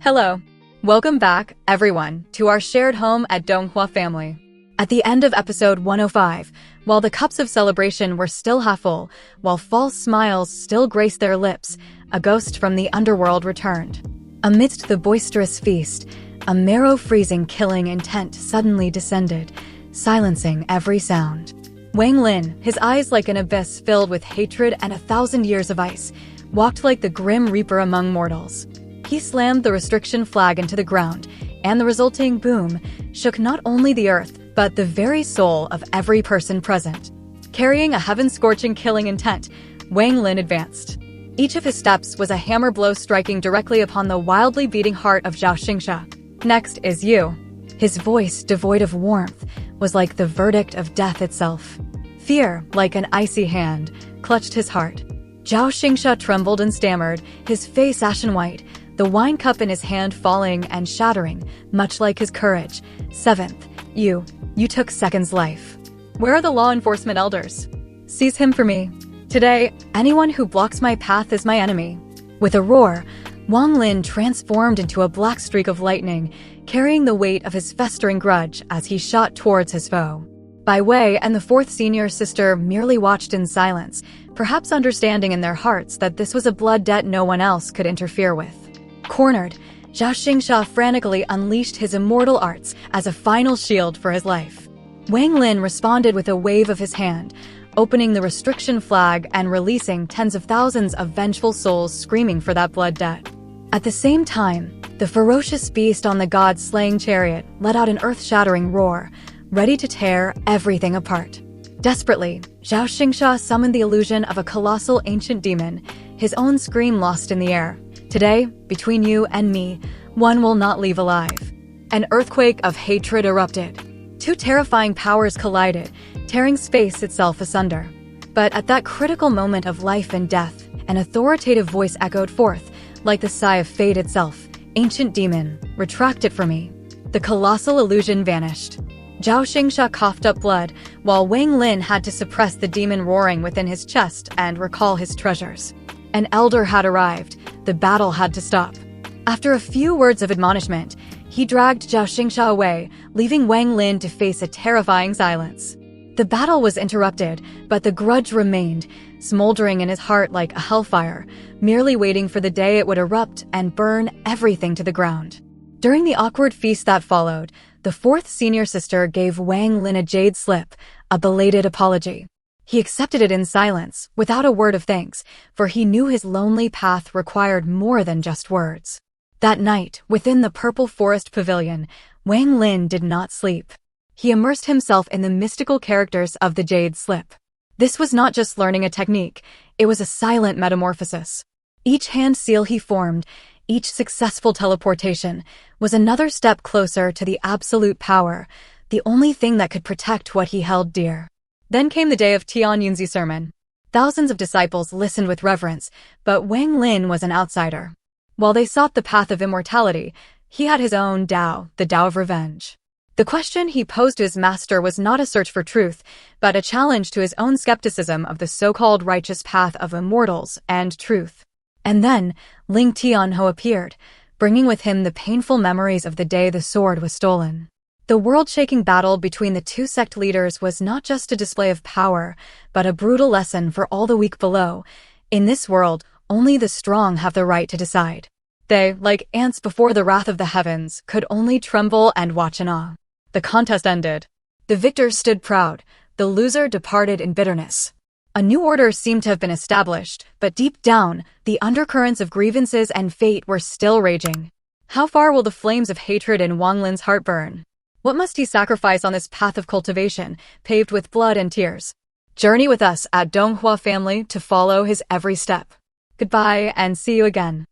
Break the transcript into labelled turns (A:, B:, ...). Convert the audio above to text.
A: Hello. Welcome back, everyone, to our shared home at Donghua family. At the end of episode 105, while the cups of celebration were still half full, while false smiles still graced their lips, a ghost from the underworld returned. Amidst the boisterous feast, a marrow-freezing killing intent suddenly descended, silencing every sound. Wang Lin, his eyes like an abyss filled with hatred and 1,000 years of ice, walked like the grim reaper among mortals. He slammed the restriction flag into the ground, and the resulting boom shook not only the earth, but the very soul of every person present. Carrying a heaven-scorching killing intent, Wang Lin advanced. Each of his steps was a hammer blow striking directly upon the wildly beating heart of Zhao Xingsha. Next is you. His voice, devoid of warmth, was like the verdict of death itself. Fear, like an icy hand, clutched his heart. Zhao Xingsha trembled and stammered, his face ashen white, the wine cup in his hand falling and shattering, much like his courage. Seventh, you took Second's life. Where are the law enforcement elders? Seize him for me. Today, anyone who blocks my path is my enemy. With a roar, Wang Lin transformed into a black streak of lightning, carrying the weight of his festering grudge as he shot towards his foe. Bai Wei and the fourth senior sister merely watched in silence, perhaps understanding in their hearts that this was a blood debt no one else could interfere with. Cornered, Zhao Xingsha frantically unleashed his immortal arts as a final shield for his life. Wang Lin responded with a wave of his hand, opening the restriction flag and releasing tens of thousands of vengeful souls screaming for that blood debt. At the same time, the ferocious beast on the god-slaying chariot let out an earth-shattering roar, ready to tear everything apart. Desperately, Zhao Xingsha summoned the illusion of a colossal ancient demon, his own scream lost in the air. Today, between you and me, one will not leave alive. An earthquake of hatred erupted. Two terrifying powers collided, tearing space itself asunder. But at that critical moment of life and death, an authoritative voice echoed forth, like the sigh of fate itself. Ancient demon, retract it for me. The colossal illusion vanished. Zhao Xingsha coughed up blood, while Wang Lin had to suppress the demon roaring within his chest and recall his treasures. An elder had arrived. The battle had to stop. After a few words of admonishment, he dragged Zhao Xingsha away, leaving Wang Lin to face a terrifying silence. The battle was interrupted, but the grudge remained, smoldering in his heart like a hellfire, merely waiting for the day it would erupt and burn everything to the ground. During the awkward feast that followed, the fourth senior sister gave Wang Lin a jade slip, a belated apology. He accepted it in silence, without a word of thanks, for he knew his lonely path required more than just words. That night, within the Purple Forest Pavilion, Wang Lin did not sleep. He immersed himself in the mystical characters of the Jade Slip. This was not just learning a technique, it was a silent metamorphosis. Each hand seal he formed, each successful teleportation, was another step closer to the absolute power, the only thing that could protect what he held dear. Then came the day of Tianyunzi's sermon. Thousands of disciples listened with reverence, but Wang Lin was an outsider. While they sought the path of immortality, he had his own Tao, the Tao of revenge. The question he posed to his master was not a search for truth, but a challenge to his own skepticism of the so-called righteous path of immortals and truth. And then, Ling Tianho appeared, bringing with him the painful memories of the day the sword was stolen. The world-shaking battle between the two sect leaders was not just a display of power, but a brutal lesson for all the weak below. In this world, only the strong have the right to decide. They, like ants before the wrath of the heavens, could only tremble and watch in awe. The contest ended. The victor stood proud, the loser departed in bitterness. A new order seemed to have been established, but deep down, the undercurrents of grievances and fate were still raging. How far will the flames of hatred in Wang Lin's heart burn? What must he sacrifice on this path of cultivation, paved with blood and tears? Journey with us at Donghua family to follow his every step. Goodbye and see you again.